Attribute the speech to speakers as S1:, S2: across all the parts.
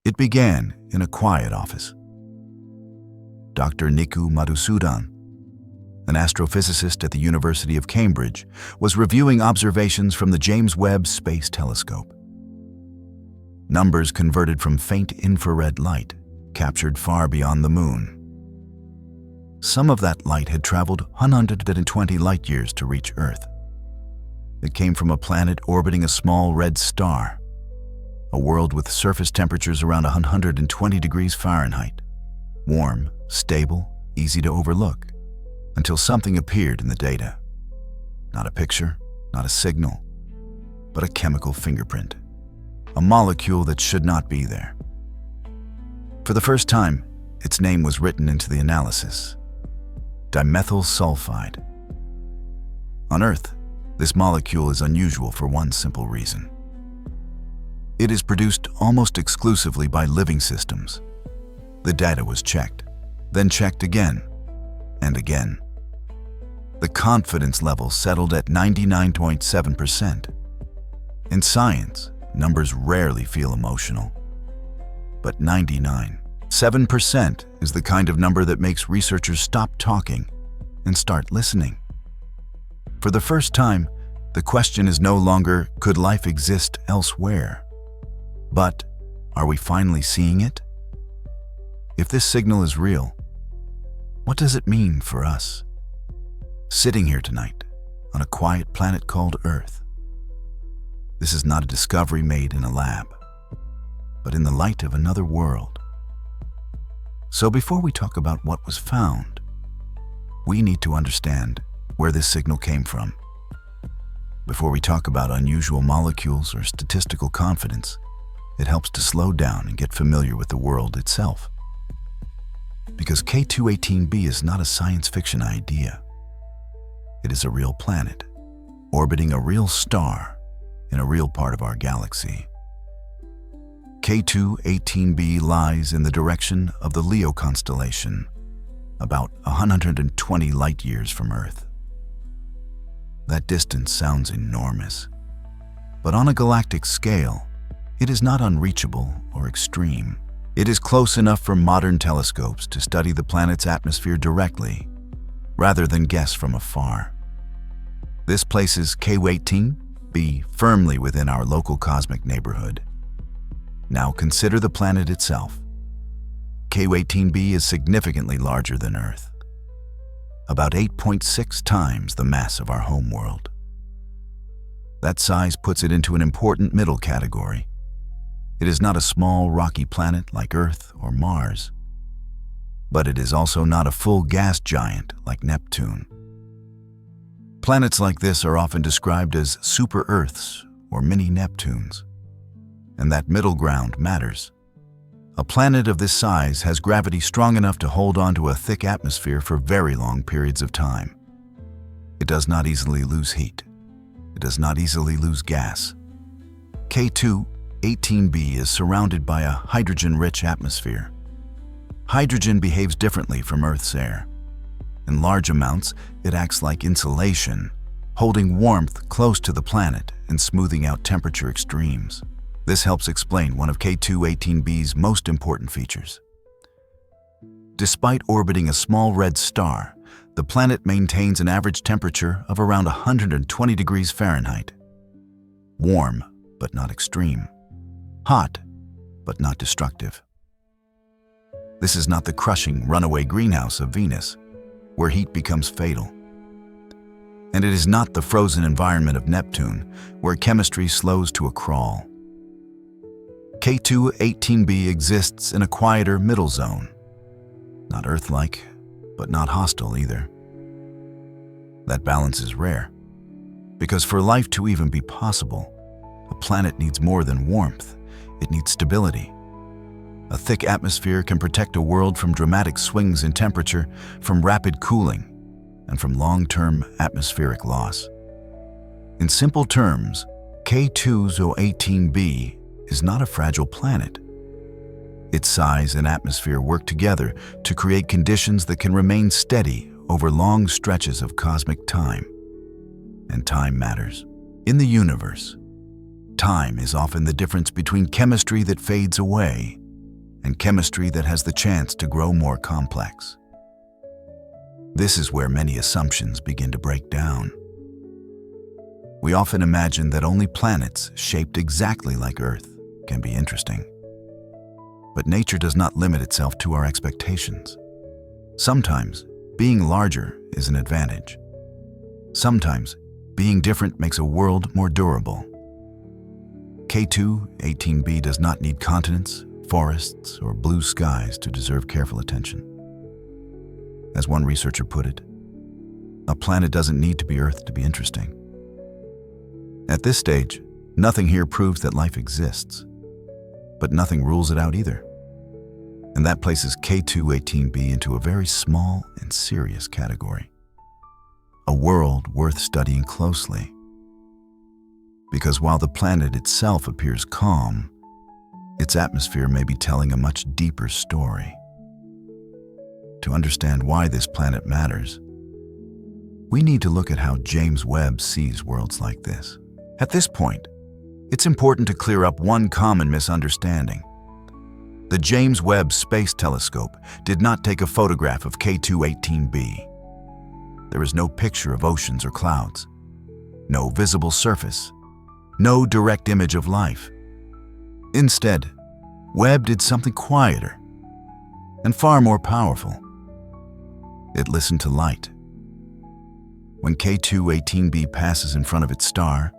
S1: It began in a quiet office. Dr. Niku Madhusudan, an astrophysicist at the University of Cambridge, was reviewing observations from the James Webb Space Telescope. Numbers converted from faint infrared light, captured far beyond the moon. Some of that light had traveled 120 light-years to reach Earth. It came from a planet orbiting a small red star, a world with surface temperatures around 120 degrees Fahrenheit, warm, stable, easy to overlook, until something appeared in the data. Not a picture, not a signal, but a chemical fingerprint, a molecule that should not be there. For the first time, its name was written into the analysis: dimethyl sulfide. On Earth, this molecule is unusual for one simple reason. It is produced almost exclusively by living systems. The data was checked, then checked again and again. The confidence level settled at 99.7%. In science, numbers rarely feel emotional. But 99.7% is the kind of number that makes researchers stop talking and start listening. For the first time, the question is no longer, could life exist elsewhere? But, are we finally seeing it? If this signal is real, what does it mean for us? Sitting here tonight, on a quiet planet called Earth. This is not a discovery made in a lab, but in the light of another world. So before we talk about what was found, we need to understand where this signal came from. Before we talk about unusual molecules or statistical confidence, it helps to slow down and get familiar with the world itself. Because K2-18b is not a science fiction idea. It is a real planet, orbiting a real star in a real part of our galaxy. K2-18b lies in the direction of the Leo constellation, about 120 light-years from Earth. That distance sounds enormous, but on a galactic scale, it is not unreachable or extreme. It is close enough for modern telescopes to study the planet's atmosphere directly, rather than guess from afar. This places K2-18b firmly within our local cosmic neighborhood. Now consider the planet itself. K2-18b is significantly larger than Earth, about 8.6 times the mass of our homeworld. That size puts it into an important middle category. It is not a small rocky planet like Earth or Mars, but it is also not a full gas giant like Neptune. Planets like this are often described as super-Earths or mini-Neptunes, and that middle ground matters. A planet of this size has gravity strong enough to hold onto a thick atmosphere for very long periods of time. It does not easily lose heat. It does not easily lose gas. K2-18b is surrounded by a hydrogen-rich atmosphere. Hydrogen behaves differently from Earth's air. In large amounts, it acts like insulation, holding warmth close to the planet and smoothing out temperature extremes. This helps explain one of K2-18b's most important features. Despite orbiting a small red star, the planet maintains an average temperature of around 120 degrees Fahrenheit. Warm, but not extreme. Hot, but not destructive. This is not the crushing, runaway greenhouse of Venus, where heat becomes fatal. And it is not the frozen environment of Neptune, where chemistry slows to a crawl. K2-18b exists in a quieter middle zone. Not Earth-like, but not hostile either. That balance is rare, because for life to even be possible, a planet needs more than warmth. It needs stability. A thick atmosphere can protect a world from dramatic swings in temperature, from rapid cooling, and from long-term atmospheric loss. In simple terms, K2-18b is not a fragile planet. Its size and atmosphere work together to create conditions that can remain steady over long stretches of cosmic time. And time matters. In the universe, time is often the difference between chemistry that fades away and chemistry that has the chance to grow more complex. This is where many assumptions begin to break down. We often imagine that only planets shaped exactly like Earth can be interesting. But nature does not limit itself to our expectations. Sometimes, being larger is an advantage. Sometimes, being different makes a world more durable. K2-18b does not need continents, forests, or blue skies to deserve careful attention. As one researcher put it, a planet doesn't need to be Earth to be interesting. At this stage, nothing here proves that life exists, but nothing rules it out either. And that places K2-18b into a very small and serious category. A world worth studying closely. Because while the planet itself appears calm, its atmosphere may be telling a much deeper story. To understand why this planet matters, we need to look at how James Webb sees worlds like this. At this point, it's important to clear up one common misunderstanding. The James Webb Space Telescope did not take a photograph of K2-18b. There is no picture of oceans or clouds, no visible surface, no direct image of life. Instead, Webb did something quieter and far more powerful. It listened to light. When K2-18b passes in front of its star,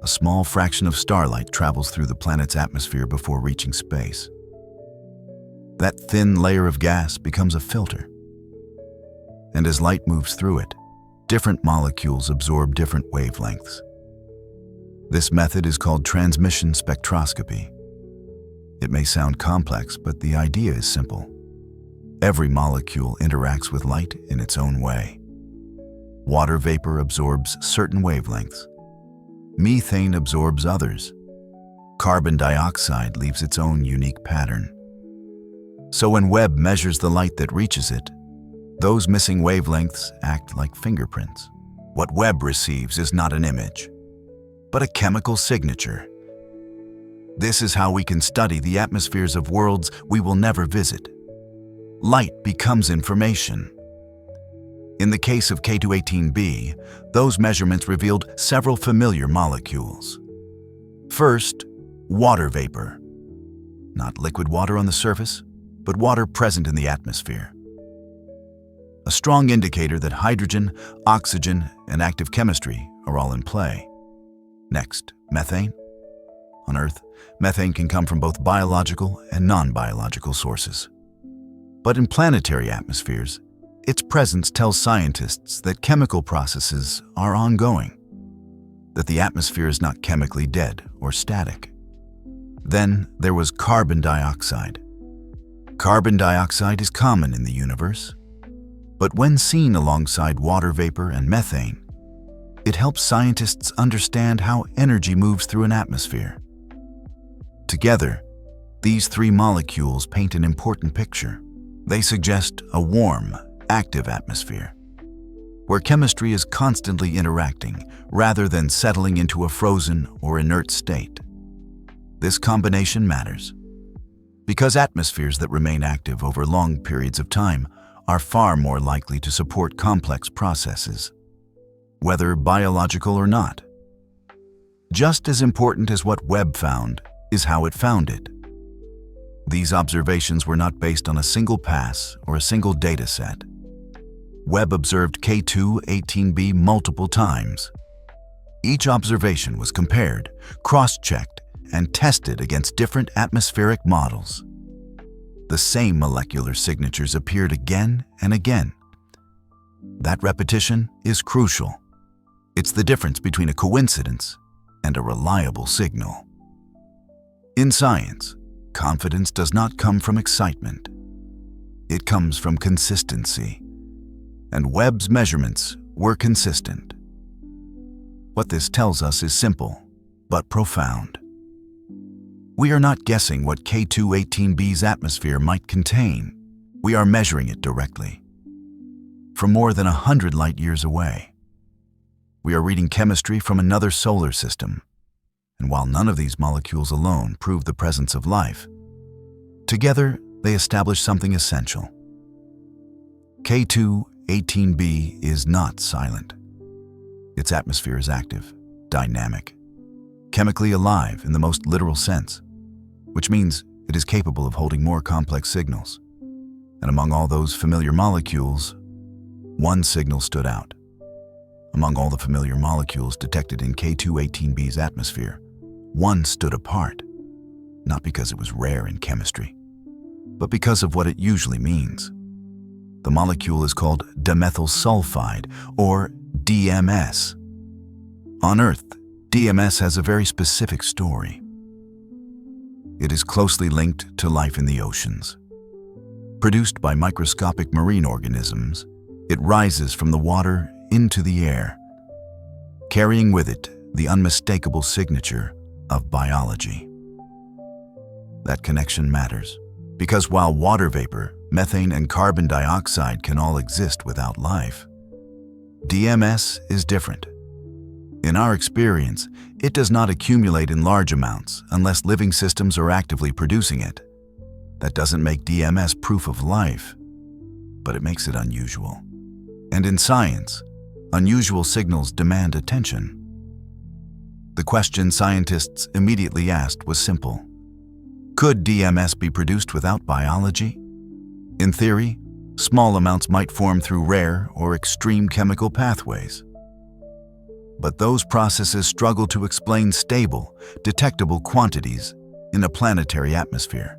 S1: a small fraction of starlight travels through the planet's atmosphere before reaching space. That thin layer of gas becomes a filter. And as light moves through it, different molecules absorb different wavelengths. This method is called transmission spectroscopy. It may sound complex, but the idea is simple. Every molecule interacts with light in its own way. Water vapor absorbs certain wavelengths. Methane absorbs others. Carbon dioxide leaves its own unique pattern. So when Webb measures the light that reaches it, those missing wavelengths act like fingerprints. What Webb receives is not an image, but a chemical signature. This is how we can study the atmospheres of worlds we will never visit. Light becomes information. In the case of K2-18b, those measurements revealed several familiar molecules. First, water vapor. Not liquid water on the surface, but water present in the atmosphere. A strong indicator that hydrogen, oxygen, and active chemistry are all in play. Next, methane. On Earth, methane can come from both biological and non-biological sources. But in planetary atmospheres, its presence tells scientists that chemical processes are ongoing, that the atmosphere is not chemically dead or static. Then there was carbon dioxide. Carbon dioxide is common in the universe, but when seen alongside water vapor and methane, it helps scientists understand how energy moves through an atmosphere. Together, these three molecules paint an important picture. They suggest a warm, active atmosphere, where chemistry is constantly interacting rather than settling into a frozen or inert state. This combination matters because atmospheres that remain active over long periods of time are far more likely to support complex processes, whether biological or not. Just as important as what Webb found is how it found it. These observations were not based on a single pass or a single data set. Webb observed K2-18b multiple times. Each observation was compared, cross-checked, and tested against different atmospheric models. The same molecular signatures appeared again and again. That repetition is crucial. It's the difference between a coincidence and a reliable signal. In science, confidence does not come from excitement. It comes from consistency. And Webb's measurements were consistent. What this tells us is simple, but profound. We are not guessing what K2-18b's atmosphere might contain. We are measuring it directly. From more than 100 light years away. We are reading chemistry from another solar system. And while none of these molecules alone prove the presence of life, Together, they establish something essential. K2-18b is not silent. Its atmosphere is active, dynamic, chemically alive in the most literal sense, which means it is capable of holding more complex signals. And among all those familiar molecules, one signal stood out. Among all the familiar molecules detected in K2-18b's atmosphere, one stood apart, not because it was rare in chemistry, but because of what it usually means. The molecule is called dimethyl sulfide, or DMS. On Earth, DMS has a very specific story. It is closely linked to life in the oceans. Produced by microscopic marine organisms, it rises from the water into the air, carrying with it the unmistakable signature of biology. That connection matters, because while water vapor, methane, and carbon dioxide can all exist without life, DMS is different. In our experience, it does not accumulate in large amounts unless living systems are actively producing it. That doesn't make DMS proof of life, but it makes it unusual. And in science, unusual signals demand attention. The question scientists immediately asked was simple. Could DMS be produced without biology? In theory, small amounts might form through rare or extreme chemical pathways. But those processes struggle to explain stable, detectable quantities in a planetary atmosphere,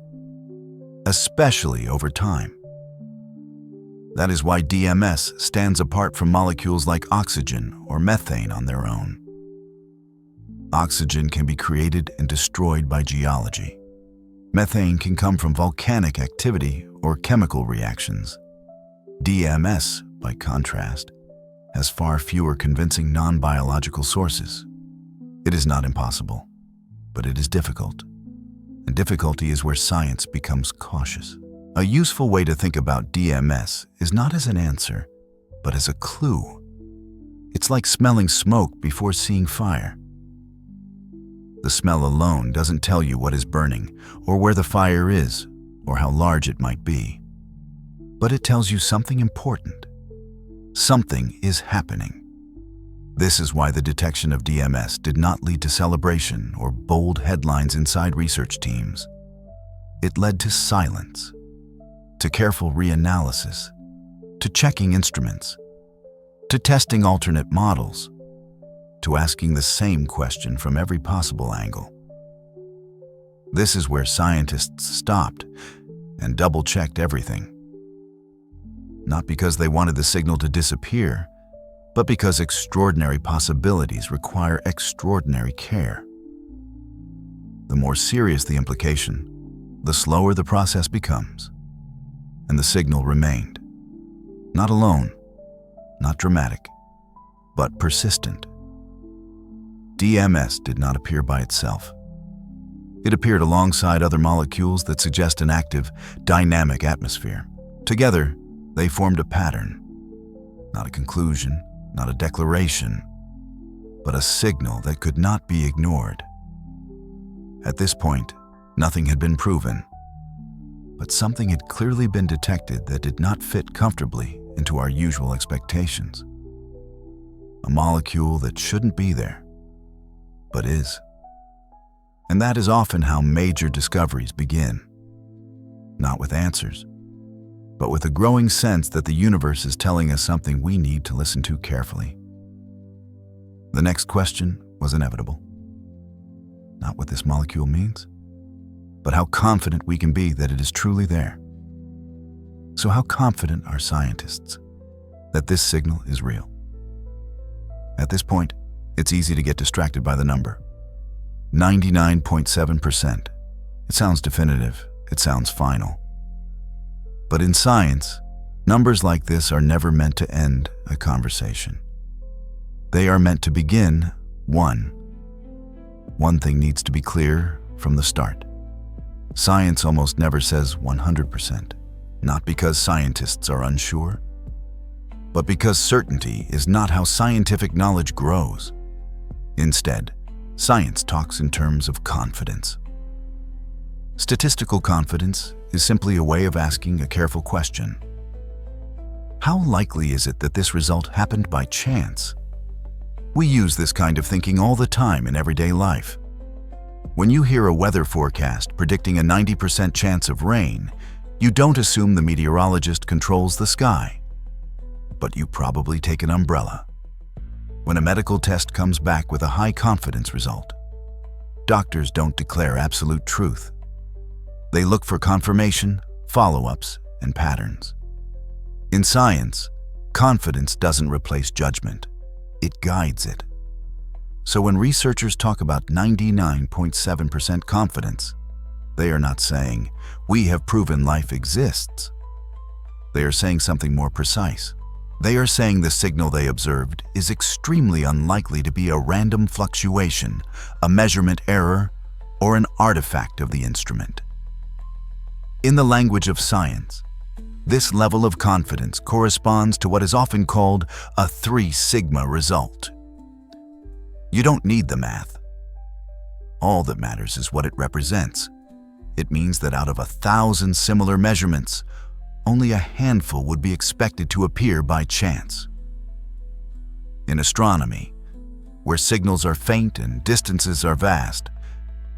S1: especially over time. That is why DMS stands apart from molecules like oxygen or methane on their own. Oxygen can be created and destroyed by geology. Methane can come from volcanic activity or chemical reactions. DMS, by contrast, has far fewer convincing non-biological sources. It is not impossible, but it is difficult. And difficulty is where science becomes cautious. A useful way to think about DMS is not as an answer, but as a clue. It's like smelling smoke before seeing fire. The smell alone doesn't tell you what is burning, or where the fire is, or how large it might be. But it tells you something important. Something is happening. This is why the detection of DMS did not lead to celebration or bold headlines inside research teams. It led to silence, to careful reanalysis, to checking instruments, to testing alternate models, to asking the same question from every possible angle. This is where scientists stopped and double-checked everything. Not because they wanted the signal to disappear, but because extraordinary possibilities require extraordinary care. The more serious the implication, the slower the process becomes. And the signal remained. Not alone, not dramatic, but persistent. DMS did not appear by itself. It appeared alongside other molecules that suggest an active, dynamic atmosphere. Together, they formed a pattern. Not a conclusion, not a declaration, but a signal that could not be ignored. At this point, nothing had been proven, but something had clearly been detected that did not fit comfortably into our usual expectations. A molecule that shouldn't be there, but is. And that is often how major discoveries begin. Not with answers, but with a growing sense that the universe is telling us something we need to listen to carefully. The next question was inevitable. Not what this molecule means, but how confident we can be that it is truly there. So how confident are scientists that this signal is real? At this point, it's easy to get distracted by the number. 99.7%. It sounds definitive, it sounds final. But in science, numbers like this are never meant to end a conversation. They are meant to begin one. One thing needs to be clear from the start. Science almost never says 100%, not because scientists are unsure, but because certainty is not how scientific knowledge grows. Instead, science talks in terms of confidence. Statistical confidence is simply a way of asking a careful question. How likely is it that this result happened by chance? We use this kind of thinking all the time in everyday life. When you hear a weather forecast predicting a 90% chance of rain, you don't assume the meteorologist controls the sky. But you probably take an umbrella. When a medical test comes back with a high confidence result, doctors don't declare absolute truth. They look for confirmation, follow-ups, and patterns. In science, confidence doesn't replace judgment. It guides it. So when researchers talk about 99.7% confidence, they are not saying, "We have proven life exists." They are saying something more precise. They are saying the signal they observed is extremely unlikely to be a random fluctuation, a measurement error, or an artifact of the instrument. In the language of science, this level of confidence corresponds to what is often called a 3 sigma result. You don't need the math. All that matters is what it represents. It means that out of 1,000 similar measurements, only a handful would be expected to appear by chance. In astronomy, where signals are faint and distances are vast,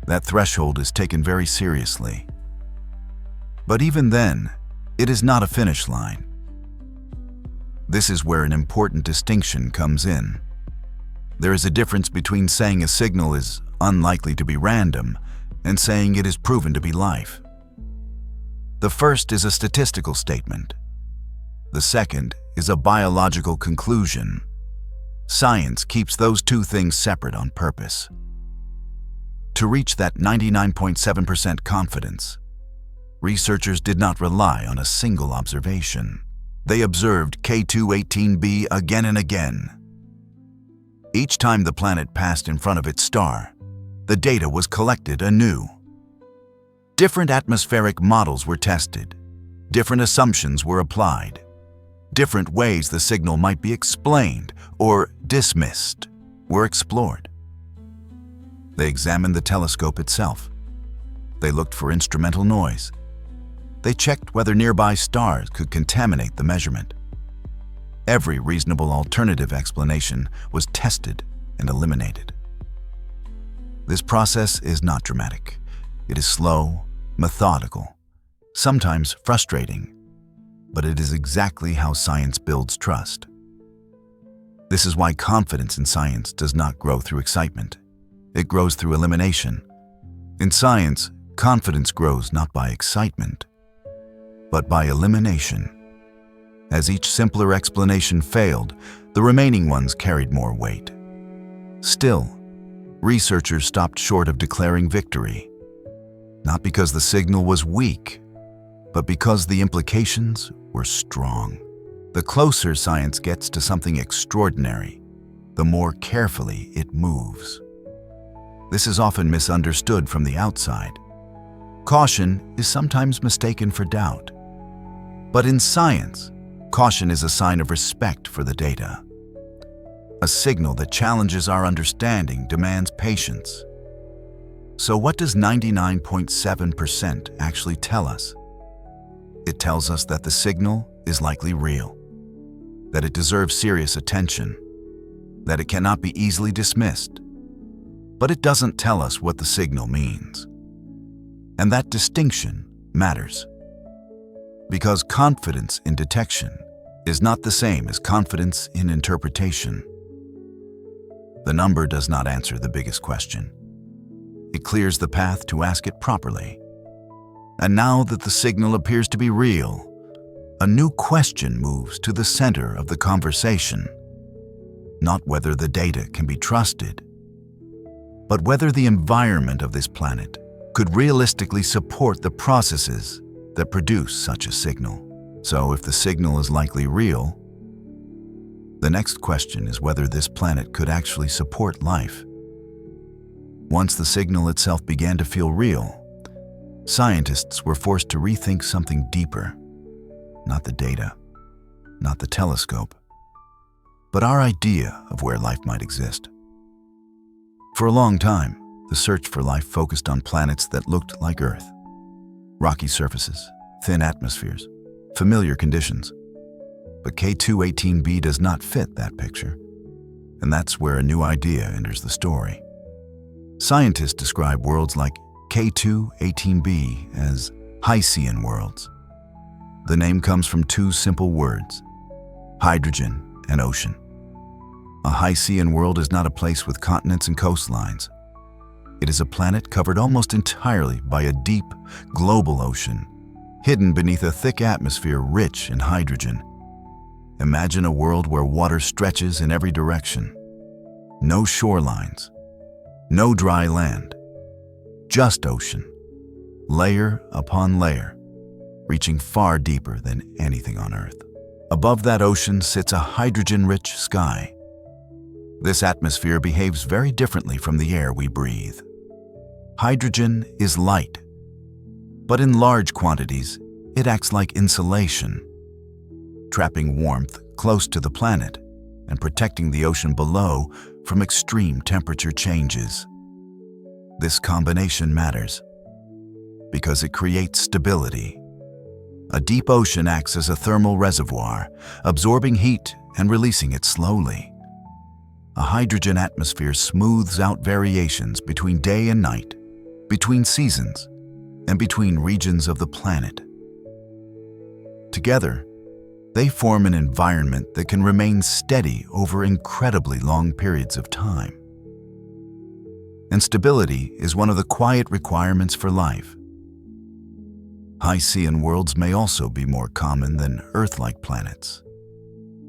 S1: that threshold is taken very seriously. But even then, it is not a finish line. This is where an important distinction comes in. There is a difference between saying a signal is unlikely to be random and saying it is proven to be life. The first is a statistical statement. The second is a biological conclusion. Science keeps those two things separate on purpose. To reach that 99.7% confidence, researchers did not rely on a single observation. They observed K2-18b again and again. Each time the planet passed in front of its star, the data was collected anew. Different atmospheric models were tested. Different assumptions were applied. Different ways the signal might be explained or dismissed were explored. They examined the telescope itself. They looked for instrumental noise. They checked whether nearby stars could contaminate the measurement. Every reasonable alternative explanation was tested and eliminated. This process is not dramatic. It is slow, methodical, sometimes frustrating, but it is exactly how science builds trust. This is why confidence in science does not grow through excitement. It grows through elimination. In science, confidence grows not by excitement, but by elimination. As each simpler explanation failed, the remaining ones carried more weight. Still, researchers stopped short of declaring victory. Not because the signal was weak, but because the implications were strong. The closer science gets to something extraordinary, the more carefully it moves. This is often misunderstood from the outside. Caution is sometimes mistaken for doubt. But in science, caution is a sign of respect for the data. A signal that challenges our understanding demands patience. So what does 99.7% actually tell us? It tells us that the signal is likely real, that it deserves serious attention, that it cannot be easily dismissed. But it doesn't tell us what the signal means. And that distinction matters. Because confidence in detection is not the same as confidence in interpretation. The number does not answer the biggest question. It clears the path to ask it properly. And now that the signal appears to be real, a new question moves to the center of the conversation. Not whether the data can be trusted, but whether the environment of this planet could realistically support the processes that produce such a signal. So if the signal is likely real, the next question is whether this planet could actually support life. Once the signal itself began to feel real, scientists were forced to rethink something deeper. Not the data, not the telescope, but our idea of where life might exist. For a long time, the search for life focused on planets that looked like Earth. rocky surfaces, thin atmospheres, familiar conditions. But K2-18b does not fit that picture. And that's where a new idea enters the story. Scientists describe worlds like K2-18b as Hycean worlds. The name comes from two simple words: hydrogen and ocean. A Hycean world is not a place with continents and coastlines. It is a planet covered almost entirely by a deep, global ocean, hidden beneath a thick atmosphere rich in hydrogen. Imagine a world where water stretches in every direction. No shorelines, no dry land, just ocean, layer upon layer, reaching far deeper than anything on Earth. Above that ocean sits a hydrogen-rich sky. This atmosphere behaves very differently from the air we breathe. Hydrogen is light, but in large quantities, it acts like insulation, trapping warmth close to the planet and protecting the ocean below from extreme temperature changes. This combination matters because it creates stability. A deep ocean acts as a thermal reservoir, absorbing heat and releasing it slowly. A hydrogen atmosphere smooths out variations between day and night, between seasons, and between regions of the planet. Together, they form an environment that can remain steady over incredibly long periods of time. And stability is one of the quiet requirements for life. Hycean worlds may also be more common than Earth-like planets.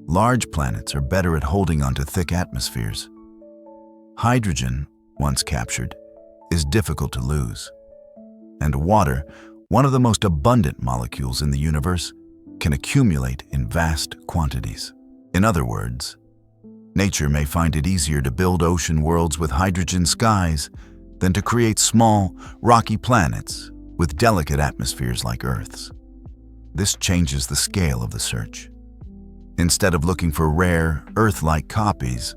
S1: Large planets are better at holding onto thick atmospheres. Hydrogen, once captured, is difficult to lose. And water, one of the most abundant molecules in the universe, can accumulate in vast quantities. In other words, nature may find it easier to build ocean worlds with hydrogen skies than to create small, rocky planets with delicate atmospheres like Earth's. This changes the scale of the search. Instead of looking for rare, Earth-like copies,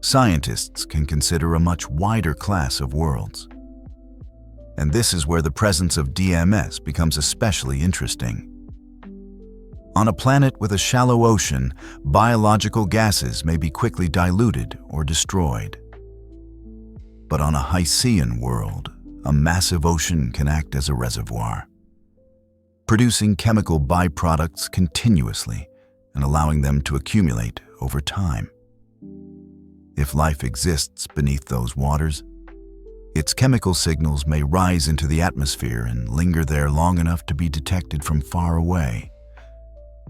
S1: scientists can consider a much wider class of worlds. And this is where the presence of DMS becomes especially interesting. On a planet with a shallow ocean, biological gases may be quickly diluted or destroyed. But on a Hycean world, a massive ocean can act as a reservoir, producing chemical byproducts continuously and allowing them to accumulate over time. If life exists beneath those waters, its chemical signals may rise into the atmosphere and linger there long enough to be detected from far away.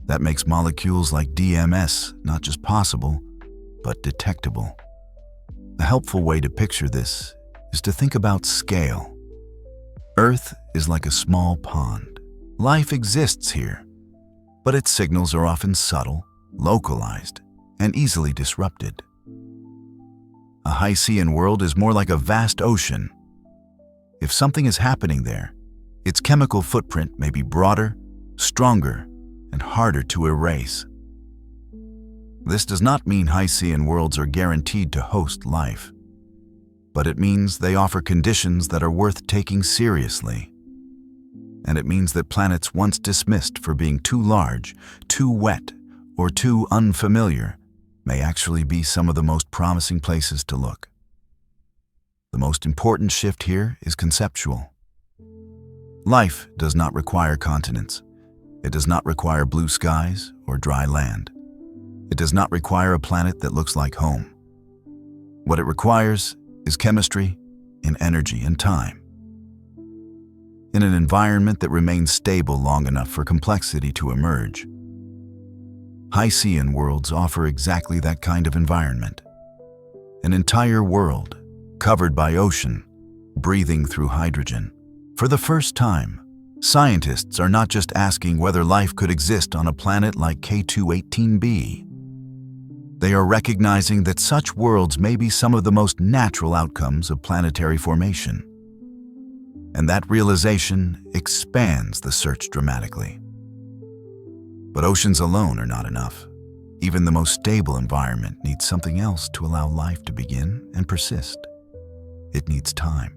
S1: That makes molecules like DMS not just possible, but detectable. A helpful way to picture this is to think about scale. Earth is like a small pond. Life exists here, but its signals are often subtle, localized, and easily disrupted. A Hycean world is more like a vast ocean. If something is happening there, its chemical footprint may be broader, stronger, and harder to erase. This does not mean Hycean worlds are guaranteed to host life, but it means they offer conditions that are worth taking seriously. And it means that planets once dismissed for being too large, too wet, or too unfamiliar may actually be some of the most promising places to look. The most important shift here is conceptual. Life does not require continents. It does not require blue skies or dry land. It does not require a planet that looks like home. What it requires is chemistry and energy and time. In an environment that remains stable long enough for complexity to emerge, Hycean worlds offer exactly that kind of environment. An entire world covered by ocean, breathing through hydrogen. For the first time, scientists are not just asking whether life could exist on a planet like K2-18b. They are recognizing that such worlds may be some of the most natural outcomes of planetary formation. And that realization expands the search dramatically. But oceans alone are not enough. Even the most stable environment needs something else to allow life to begin and persist. It needs time.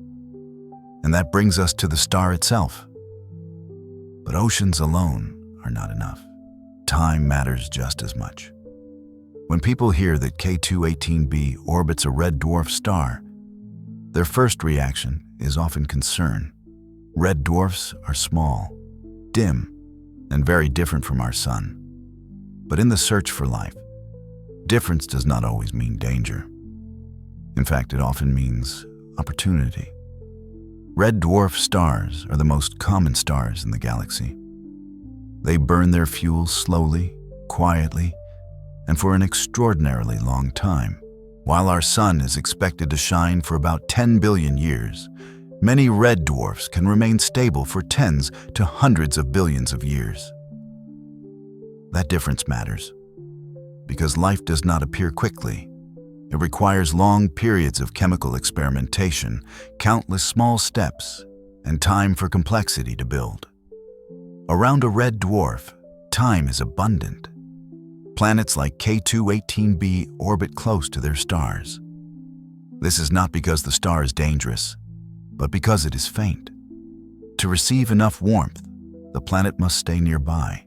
S1: And that brings us to the star itself. But oceans alone are not enough. Time matters just as much. When people hear that K2-18b orbits a red dwarf star, their first reaction is often concern. Red dwarfs are small, dim, and very different from our sun. But in the search for life, difference does not always mean danger. In fact, it often means opportunity. Red dwarf stars are the most common stars in the galaxy. They burn their fuel slowly, quietly, and for an extraordinarily long time. While our sun is expected to shine for about 10 billion years, many red dwarfs can remain stable for tens to hundreds of billions of years. That difference matters, because life does not appear quickly. It requires long periods of chemical experimentation, countless small steps, and time for complexity to build. Around a red dwarf, time is abundant. Planets like K2-18b orbit close to their stars. This is not because the star is dangerous, but because it is faint. To receive enough warmth, the planet must stay nearby.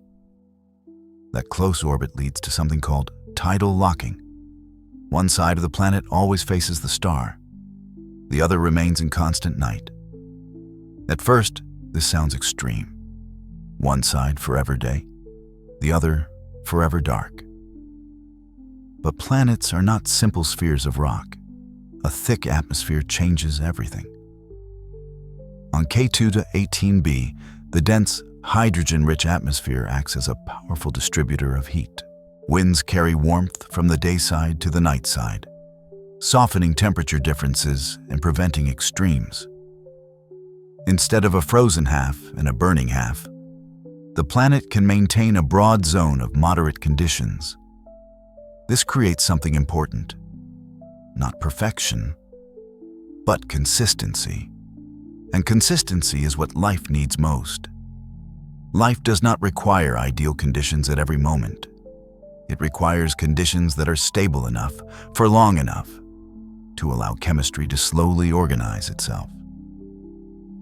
S1: That close orbit leads to something called tidal locking. One side of the planet always faces the star. The other remains in constant night. At first, this sounds extreme. One side forever day, the other forever dark. But planets are not simple spheres of rock. A thick atmosphere changes everything. On K2-18b, the dense, hydrogen-rich atmosphere acts as a powerful distributor of heat. Winds carry warmth from the day side to the night side, softening temperature differences and preventing extremes. Instead of a frozen half and a burning half, the planet can maintain a broad zone of moderate conditions. This creates something important. Not perfection, but consistency. And consistency is what life needs most. Life does not require ideal conditions at every moment. It requires conditions that are stable enough for long enough to allow chemistry to slowly organize itself.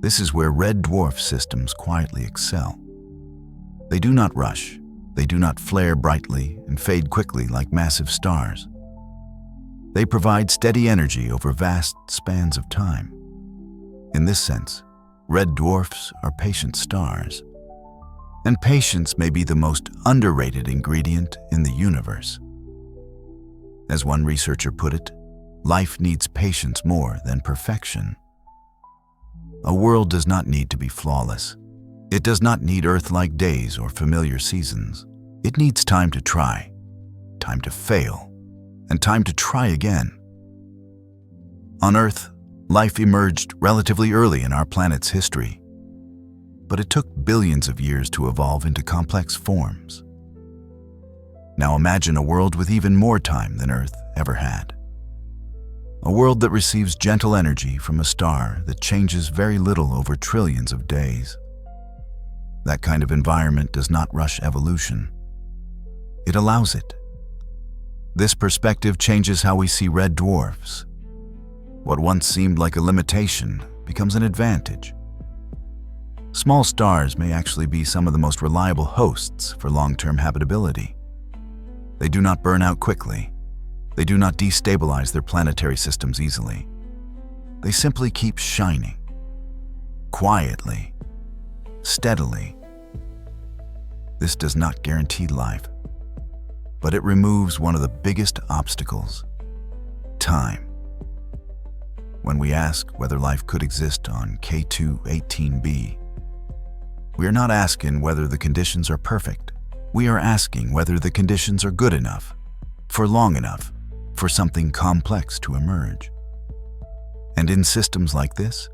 S1: This is where red dwarf systems quietly excel. They do not rush. They do not flare brightly and fade quickly like massive stars. They provide steady energy over vast spans of time. In this sense, red dwarfs are patient stars. And patience may be the most underrated ingredient in the universe. As one researcher put it, life needs patience more than perfection. A world does not need to be flawless. It does not need Earth-like days or familiar seasons. It needs time to try, time to fail, and time to try again. On Earth, life emerged relatively early in our planet's history, but it took billions of years to evolve into complex forms. Now imagine a world with even more time than Earth ever had. A world that receives gentle energy from a star that changes very little over trillions of days. That kind of environment does not rush evolution. It allows it. This perspective changes how we see red dwarfs. What once seemed like a limitation becomes an advantage. Small stars may actually be some of the most reliable hosts for long-term habitability. They do not burn out quickly. They do not destabilize their planetary systems easily. They simply keep shining, quietly, steadily. This does not guarantee life, but it removes one of the biggest obstacles: time. When we ask whether life could exist on K2-18b, we are not asking whether the conditions are perfect. We are asking whether the conditions are good enough, for long enough, for something complex to emerge. And in systems like this,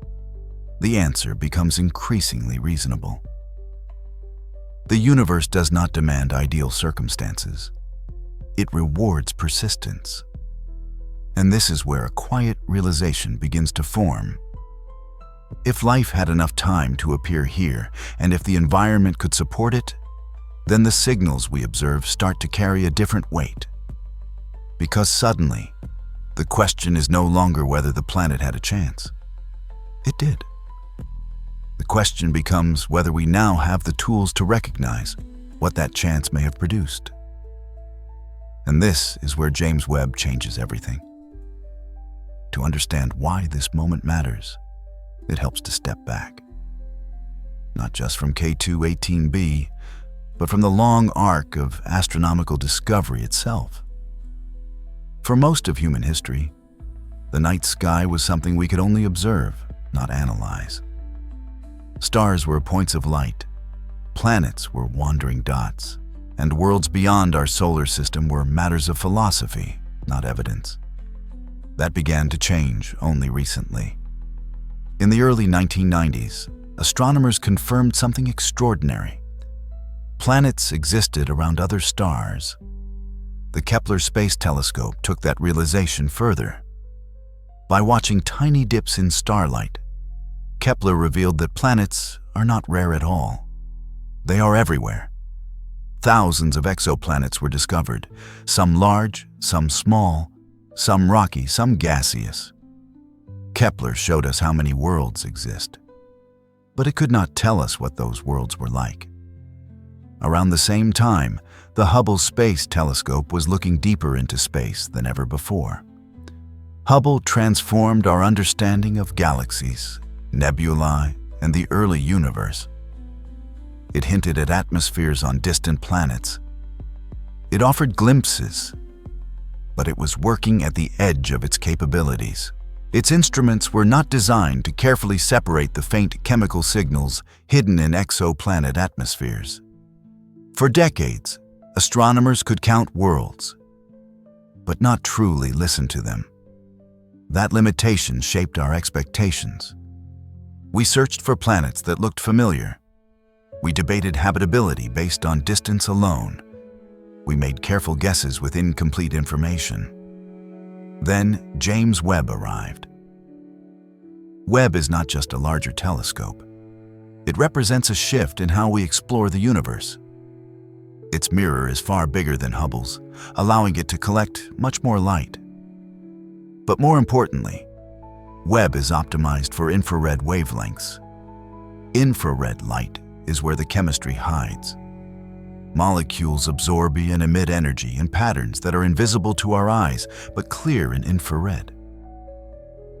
S1: the answer becomes increasingly reasonable. The universe does not demand ideal circumstances. It rewards persistence. And this is where a quiet realization begins to form. If life had enough time to appear here, and if the environment could support it, then the signals we observe start to carry a different weight. Because suddenly, the question is no longer whether the planet had a chance. It did. The question becomes whether we now have the tools to recognize what that chance may have produced. And this is where James Webb changes everything. To understand why this moment matters, it helps to step back. Not just from K2-18b, but from the long arc of astronomical discovery itself. For most of human history, the night sky was something we could only observe, not analyze. Stars were points of light, planets were wandering dots, and worlds beyond our solar system were matters of philosophy, not evidence. That began to change only recently. In the early 1990s, astronomers confirmed something extraordinary. Planets existed around other stars. The Kepler Space Telescope took that realization further. By watching tiny dips in starlight, Kepler revealed that planets are not rare at all. They are everywhere. Thousands of exoplanets were discovered, some large, some small, some rocky, some gaseous. Kepler showed us how many worlds exist, but it could not tell us what those worlds were like. Around the same time, the Hubble Space Telescope was looking deeper into space than ever before. Hubble transformed our understanding of galaxies, nebulae, and the early universe. It hinted at atmospheres on distant planets. It offered glimpses, but it was working at the edge of its capabilities. Its instruments were not designed to carefully separate the faint chemical signals hidden in exoplanet atmospheres. For decades, astronomers could count worlds, but not truly listen to them. That limitation shaped our expectations. We searched for planets that looked familiar. We debated habitability based on distance alone. We made careful guesses with incomplete information. Then James Webb arrived. Webb is not just a larger telescope. It represents a shift in how we explore the universe. Its mirror is far bigger than Hubble's, allowing it to collect much more light. But more importantly, Webb is optimized for infrared wavelengths. Infrared light is where the chemistry hides. Molecules absorb and emit energy in patterns that are invisible to our eyes, but clear in infrared.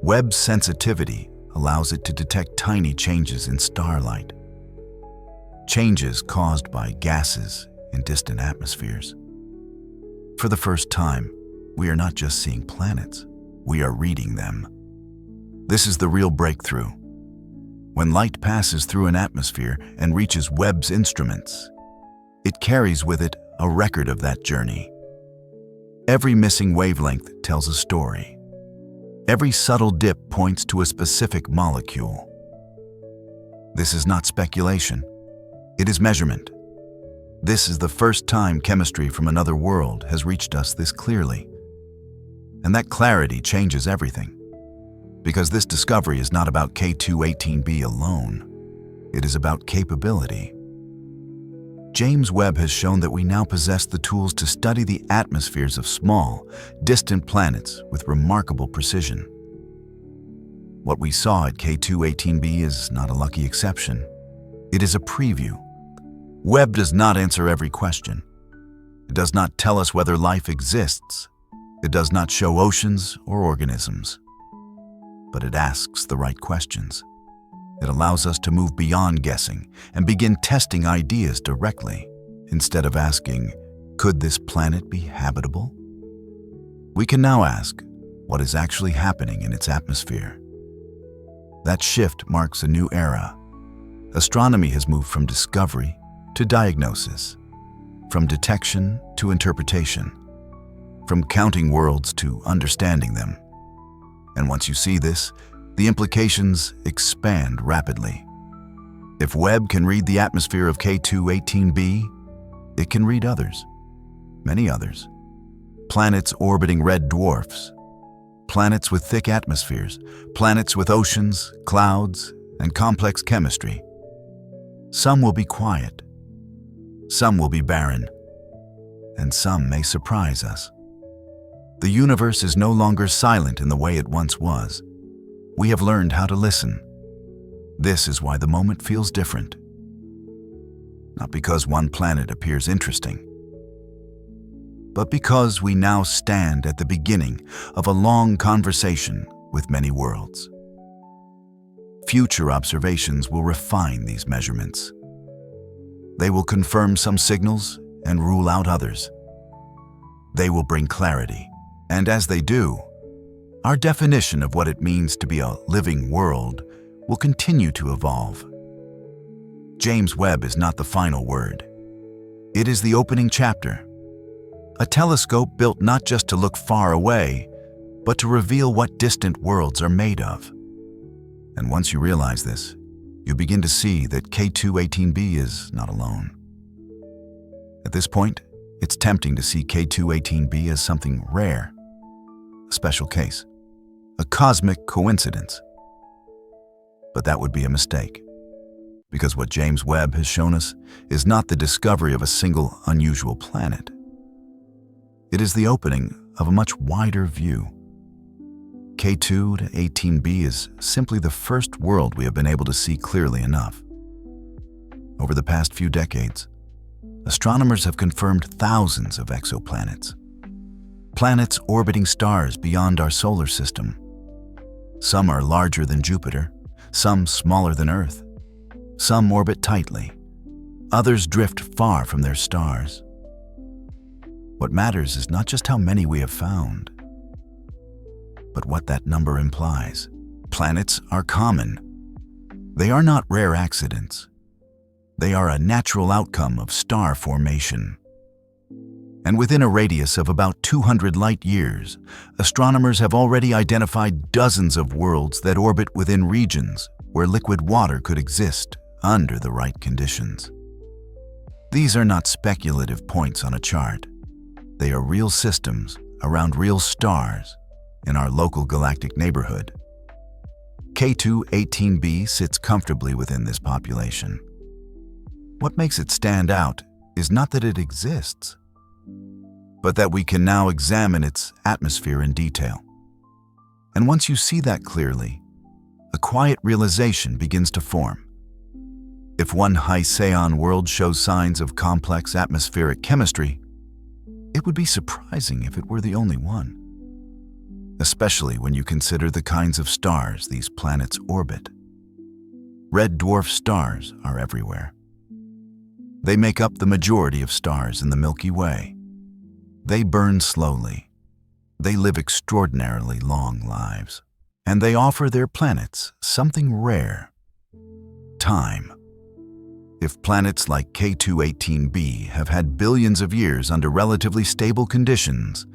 S1: Webb's sensitivity allows it to detect tiny changes in starlight, changes caused by gases in distant atmospheres. For the first time, we are not just seeing planets, we are reading them. This is the real breakthrough. When light passes through an atmosphere and reaches Webb's instruments, it carries with it a record of that journey. Every missing wavelength tells a story. Every subtle dip points to a specific molecule. This is not speculation. It is measurement. This is the first time chemistry from another world has reached us this clearly. And that clarity changes everything. Because this discovery is not about K2-18b alone. It is about capability. James Webb has shown that we now possess the tools to study the atmospheres of small, distant planets with remarkable precision. What we saw at K2-18b is not a lucky exception. It is a preview. Webb does not answer every question. It does not tell us whether life exists. It does not show oceans or organisms. But it asks the right questions. It allows us to move beyond guessing and begin testing ideas directly, instead of asking, could this planet be habitable? We can now ask, what is actually happening in its atmosphere? That shift marks a new era. Astronomy has moved from discovery to diagnosis, from detection to interpretation, from counting worlds to understanding them. And once you see this, the implications expand rapidly. If Webb can read the atmosphere of K2-18b, it can read others, many others. Planets orbiting red dwarfs, planets with thick atmospheres, planets with oceans, clouds, and complex chemistry. Some will be quiet, some will be barren, and some may surprise us. The universe is no longer silent in the way it once was. We have learned how to listen. This is why the moment feels different. Not because one planet appears interesting, but because we now stand at the beginning of a long conversation with many worlds. Future observations will refine these measurements. They will confirm some signals and rule out others. They will bring clarity, and as they do, our definition of what it means to be a living world will continue to evolve. James Webb is not the final word. It is the opening chapter. A telescope built not just to look far away, but to reveal what distant worlds are made of. And once you realize this, you begin to see that K2-18b is not alone. At this point, it's tempting to see K2-18b as something rare, a special case, a cosmic coincidence. But that would be a mistake, because what James Webb has shown us is not the discovery of a single unusual planet. It is the opening of a much wider view. K2-18b is simply the first world we have been able to see clearly enough. Over the past few decades, astronomers have confirmed thousands of exoplanets, planets orbiting stars beyond our solar system. Some are larger than Jupiter, some smaller than Earth. Some orbit tightly, others drift far from their stars. What matters is not just how many we have found, but what that number implies. Planets are common. They are not rare accidents. They are a natural outcome of star formation. And within a radius of about 200 light years, astronomers have already identified dozens of worlds that orbit within regions where liquid water could exist under the right conditions. These are not speculative points on a chart. They are real systems around real stars in our local galactic neighborhood. K2-18b sits comfortably within this population. What makes it stand out is not that it exists, but that we can now examine its atmosphere in detail. And once you see that clearly, a quiet realization begins to form. If one Hycean world shows signs of complex atmospheric chemistry, it would be surprising if it were the only one, especially when you consider the kinds of stars these planets orbit. Red dwarf stars are everywhere. They make up the majority of stars in the Milky Way. They burn slowly. They live extraordinarily long lives. And they offer their planets something rare: time. If planets like K2-18b have had billions of years under relatively stable conditions,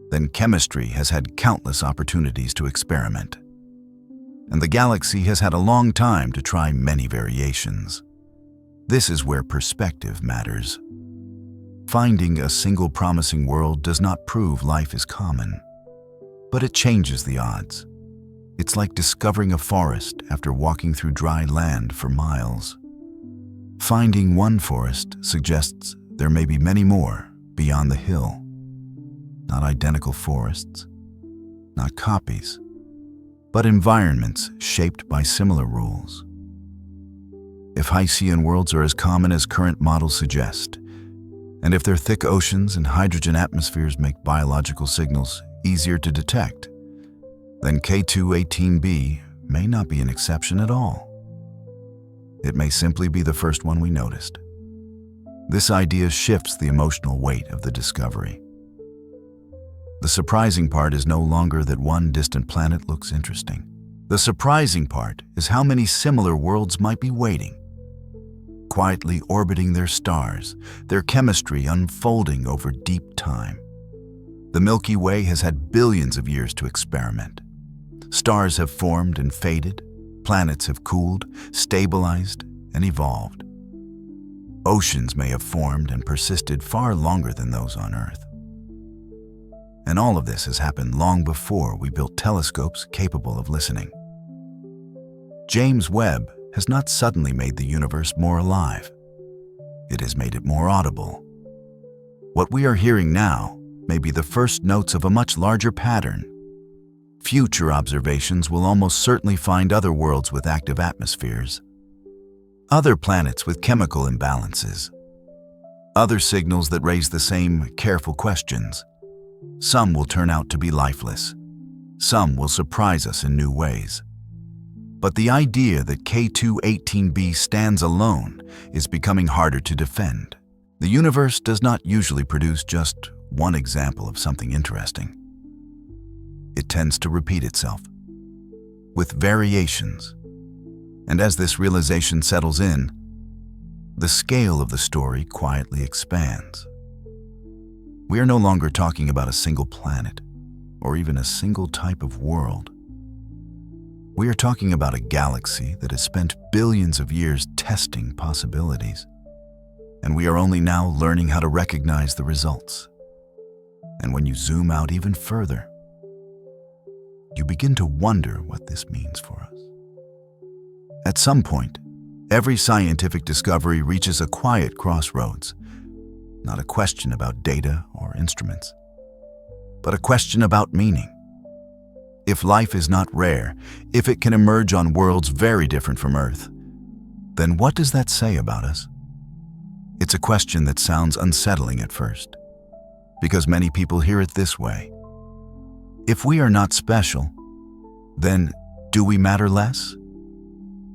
S1: then chemistry has had countless opportunities to experiment. And the galaxy has had a long time to try many variations. This is where perspective matters. Finding a single promising world does not prove life is common, but it changes the odds. It's like discovering a forest after walking through dry land for miles. Finding one forest suggests there may be many more beyond the hill. Not identical forests, not copies, but environments shaped by similar rules. If Hycean worlds are as common as current models suggest, and if their thick oceans and hydrogen atmospheres make biological signals easier to detect, then K2-18b may not be an exception at all. It may simply be the first one we noticed. This idea shifts the emotional weight of the discovery. The surprising part is no longer that one distant planet looks interesting. The surprising part is how many similar worlds might be waiting, quietly orbiting their stars, their chemistry unfolding over deep time. The Milky Way has had billions of years to experiment. Stars have formed and faded, planets have cooled, stabilized, and evolved. Oceans may have formed and persisted far longer than those on Earth. And all of this has happened long before we built telescopes capable of listening. James Webb has not suddenly made the universe more alive. It has made it more audible. What we are hearing now may be the first notes of a much larger pattern. future observations will almost certainly find other worlds with active atmospheres, other planets with chemical imbalances, other signals that raise the same careful questions. Some will turn out to be lifeless. Some will surprise us in new ways. But the idea that K2-18b stands alone is becoming harder to defend. The universe does not usually produce just one example of something interesting. It tends to repeat itself, with variations. And as this realization settles in, the scale of the story quietly expands. We are no longer talking about a single planet, or even a single type of world. We are talking about a galaxy that has spent billions of years testing possibilities, and we are only now learning how to recognize the results. And when you zoom out even further, you begin to wonder what this means for us. At some point, every scientific discovery reaches a quiet crossroads, not a question about data or instruments, but a question about meaning. If life is not rare, if it can emerge on worlds very different from Earth, then what does that say about us? It's a question that sounds unsettling at first, because many people hear it this way. If we are not special, then do we matter less?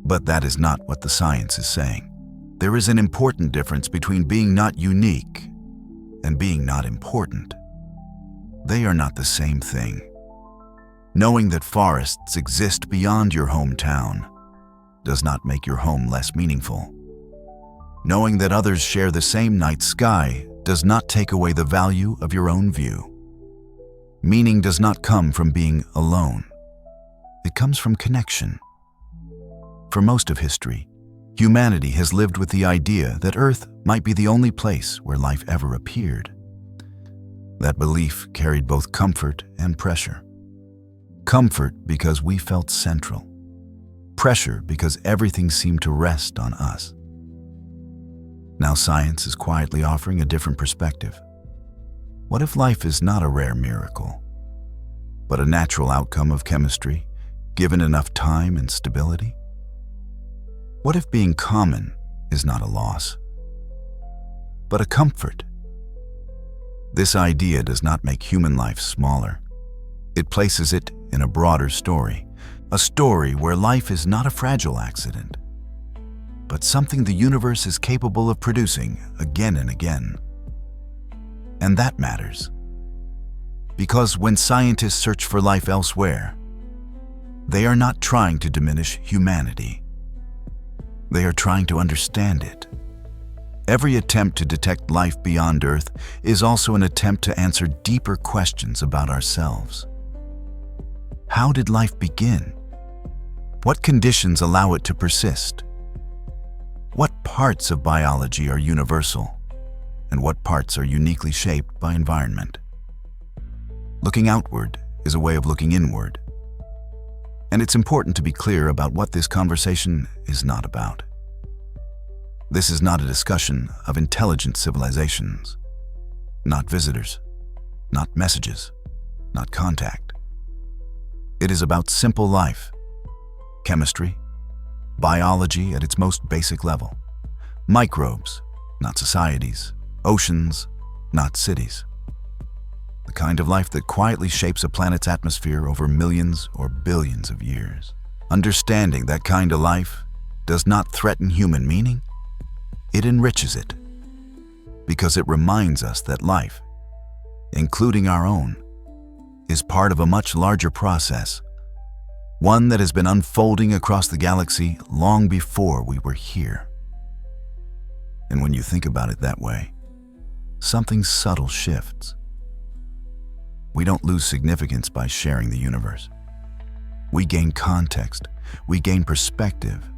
S1: But that is not what the science is saying. There is an important difference between being not unique and being not important. They are not the same thing. Knowing that forests exist beyond your hometown does not make your home less meaningful. Knowing that others share the same night sky does not take away the value of your own view. Meaning does not come from being alone. It comes from connection. For most of history, humanity has lived with the idea that Earth might be the only place where life ever appeared. That belief carried both comfort and pressure. Comfort because we felt central. Pressure because everything seemed to rest on us. Now science is quietly offering a different perspective. What if life is not a rare miracle, but a natural outcome of chemistry, given enough time and stability? What if being common is not a loss, but a comfort? This idea does not make human life smaller. It places it in a broader story, a story where life is not a fragile accident, but something the universe is capable of producing again and again. And that matters, because when scientists search for life elsewhere, they are not trying to diminish humanity. They are trying to understand it. Every attempt to detect life beyond Earth is also an attempt to answer deeper questions about ourselves. How did life begin? What conditions allow it to persist? What parts of biology are universal, and what parts are uniquely shaped by environment? Looking outward is a way of looking inward. And it's important to be clear about what this conversation is not about. This is not a discussion of intelligent civilizations, not visitors, not messages, not contact. It is about simple life, chemistry, biology at its most basic level, microbes, not societies, oceans, not cities. The kind of life that quietly shapes a planet's atmosphere over millions or billions of years. Understanding that kind of life does not threaten human meaning. It enriches it, because it reminds us that life, including our own, is part of a much larger process, one that has been unfolding across the galaxy long before we were here. And when you think about it that way, something subtle shifts. We don't lose significance by sharing the universe. We gain context, we gain perspective,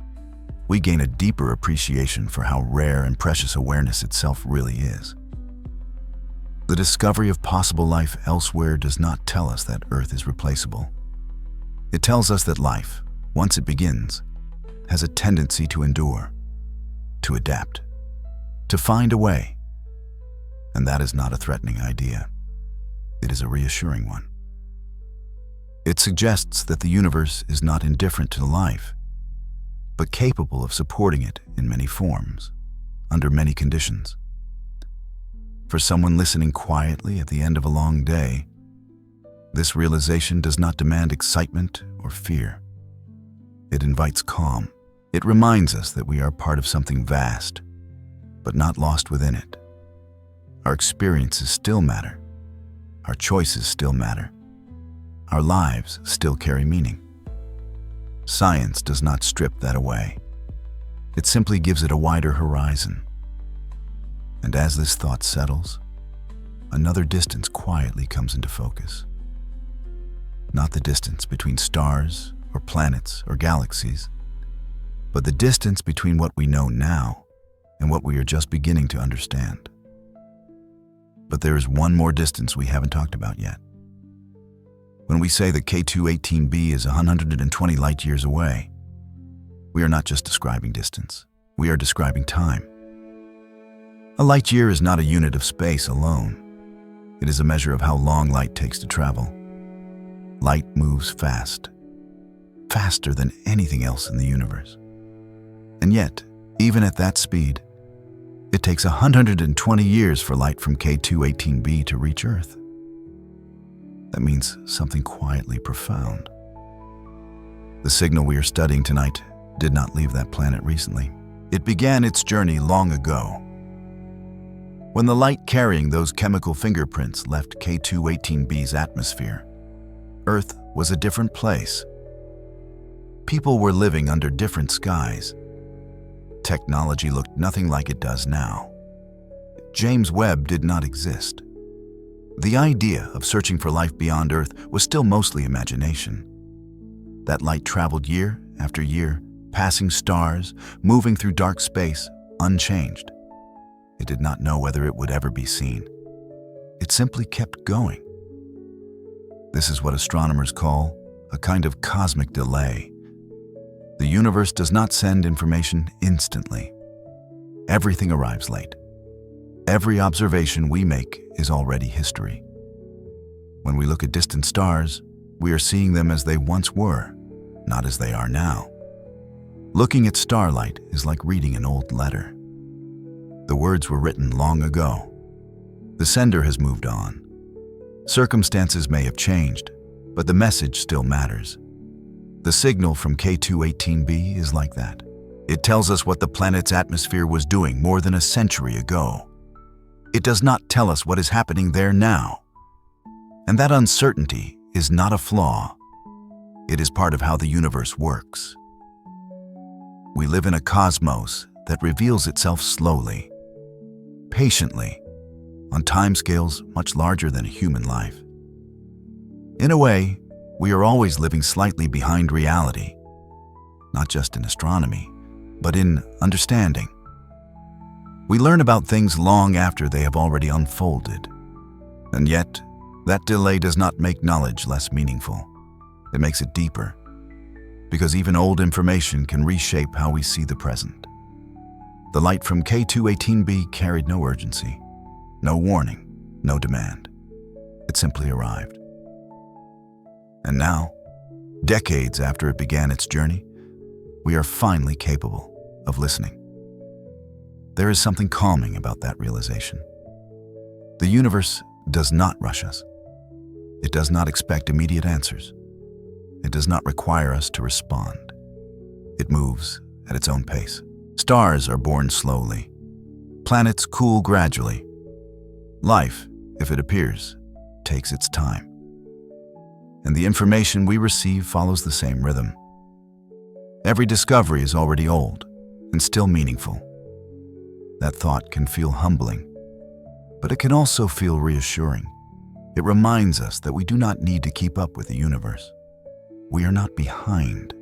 S1: we gain a deeper appreciation for how rare and precious awareness itself really is. The discovery of possible life elsewhere does not tell us that Earth is replaceable. It tells us that life, once it begins, has a tendency to endure, to adapt, to find a way. And that is not a threatening idea. It is a reassuring one. It suggests that the universe is not indifferent to life, but capable of supporting it in many forms, under many conditions. For someone listening quietly at the end of a long day, this realization does not demand excitement or fear. It invites calm. It reminds us that we are part of something vast, but not lost within it. Our experiences still matter. Our choices still matter. Our lives still carry meaning. Science does not strip that away. It simply gives it a wider horizon. And as this thought settles, another distance quietly comes into focus. Not the distance between stars or planets or galaxies, but the distance between what we know now and what we are just beginning to understand. But there is one more distance we haven't talked about yet. When we say that K2-18b is 120 light-years away, we are not just describing distance, we are describing time. A light-year is not a unit of space alone. It is a measure of how long light takes to travel. Light moves fast, faster than anything else in the universe. And yet, even at that speed, it takes 120 years for light from K2-18b to reach Earth. That means something quietly profound. The signal we are studying tonight did not leave that planet recently. It began its journey long ago. When the light carrying those chemical fingerprints left K2-18b's atmosphere, Earth was a different place. People were living under different skies. Technology looked nothing like it does now. James Webb did not exist. The idea of searching for life beyond Earth was still mostly imagination. That light traveled year after year, passing stars, moving through dark space, unchanged. It did not know whether it would ever be seen. It simply kept going. This is what astronomers call a kind of cosmic delay. The universe does not send information instantly. Everything arrives late. Every observation we make is already history. When we look at distant stars, we are seeing them as they once were, not as they are now. Looking at starlight is like reading an old letter. The words were written long ago. The sender has moved on. Circumstances may have changed, but the message still matters. The signal from K2-18b is like that. It tells us what the planet's atmosphere was doing more than a century ago. It does not tell us what is happening there now. And that uncertainty is not a flaw. It is part of how the universe works. We live in a cosmos that reveals itself slowly, patiently, on timescales much larger than a human life. In a way, we are always living slightly behind reality, not just in astronomy, but in understanding. We learn about things long after they have already unfolded. And yet, that delay does not make knowledge less meaningful. It makes it deeper, because even old information can reshape how we see the present. The light from K2-18b carried no urgency, no warning, no demand. It simply arrived. And now, decades after it began its journey, we are finally capable of listening. There is something calming about that realization. The universe does not rush us. It does not expect immediate answers. It does not require us to respond. It moves at its own pace. Stars are born slowly. Planets cool gradually. Life, if it appears, takes its time. And the information we receive follows the same rhythm. Every discovery is already old and still meaningful. That thought can feel humbling, but it can also feel reassuring. It reminds us that we do not need to keep up with the universe. We are not behind.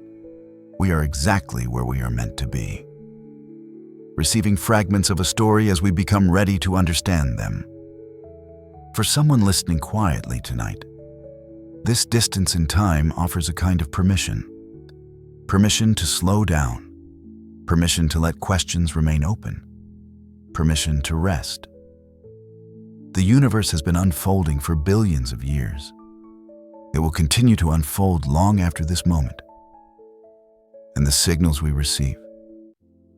S1: We are exactly where we are meant to be, receiving fragments of a story as we become ready to understand them. For someone listening quietly tonight, this distance in time offers a kind of permission. Permission to slow down. Permission to let questions remain open. Permission to rest. The universe has been unfolding for billions of years. It will continue to unfold long after this moment. And the signals we receive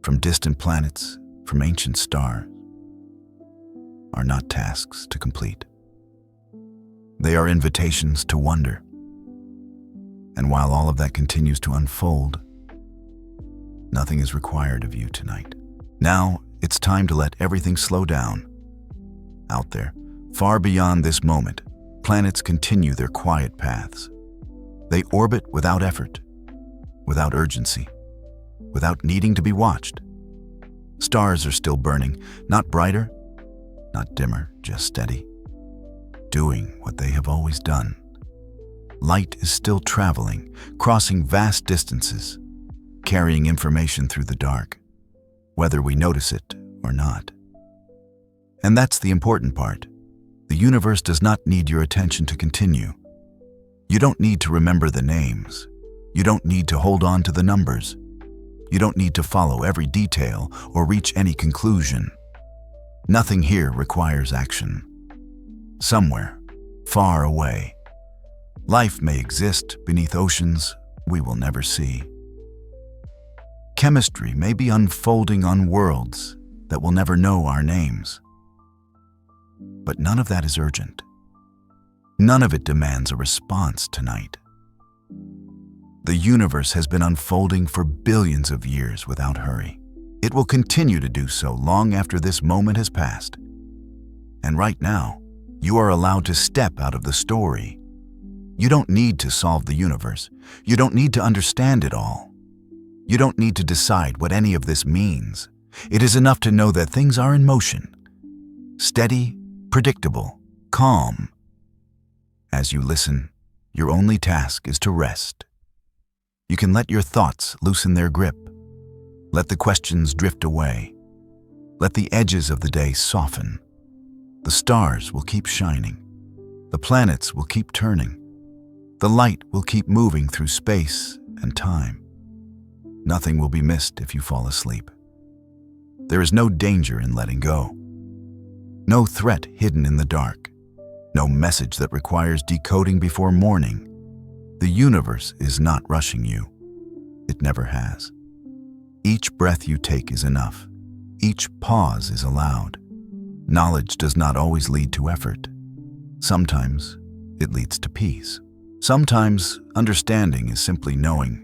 S1: from distant planets, from ancient stars, are not tasks to complete. They are invitations to wonder. And while all of that continues to unfold, nothing is required of you tonight. Now, it's time to let everything slow down. Out there, far beyond this moment, planets continue their quiet paths. They orbit without effort, without urgency, without needing to be watched. Stars are still burning, not brighter, not dimmer, just steady, doing what they have always done. Light is still traveling, crossing vast distances, carrying information through the dark, whether we notice it or not. And that's the important part. The universe does not need your attention to continue. You don't need to remember the names. You don't need to hold on to the numbers. You don't need to follow every detail or reach any conclusion. Nothing here requires action. Somewhere, far away, life may exist beneath oceans we will never see. Chemistry may be unfolding on worlds that will never know our names. But none of that is urgent. None of it demands a response tonight. The universe has been unfolding for billions of years without hurry. It will continue to do so long after this moment has passed. And right now, you are allowed to step out of the story. You don't need to solve the universe. You don't need to understand it all. You don't need to decide what any of this means. It is enough to know that things are in motion. Steady, predictable, calm. As you listen, your only task is to rest. You can let your thoughts loosen their grip. Let the questions drift away. Let the edges of the day soften. The stars will keep shining. The planets will keep turning. The light will keep moving through space and time. Nothing will be missed if you fall asleep. There is no danger in letting go. No threat hidden in the dark. No message that requires decoding before morning. The universe is not rushing you. It never has. Each breath you take is enough. Each pause is allowed. Knowledge does not always lead to effort. Sometimes it leads to peace. Sometimes understanding is simply knowing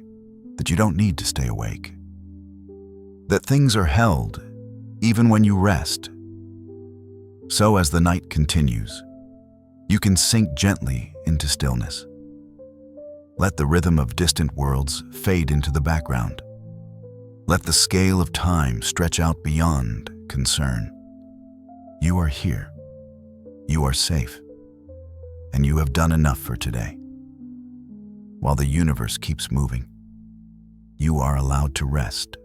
S1: that you don't need to stay awake. That things are held even when you rest. So as the night continues, you can sink gently into stillness. Let the rhythm of distant worlds fade into the background. Let the scale of time stretch out beyond concern. You are here. You are safe. And you have done enough for today. While the universe keeps moving, you are allowed to rest.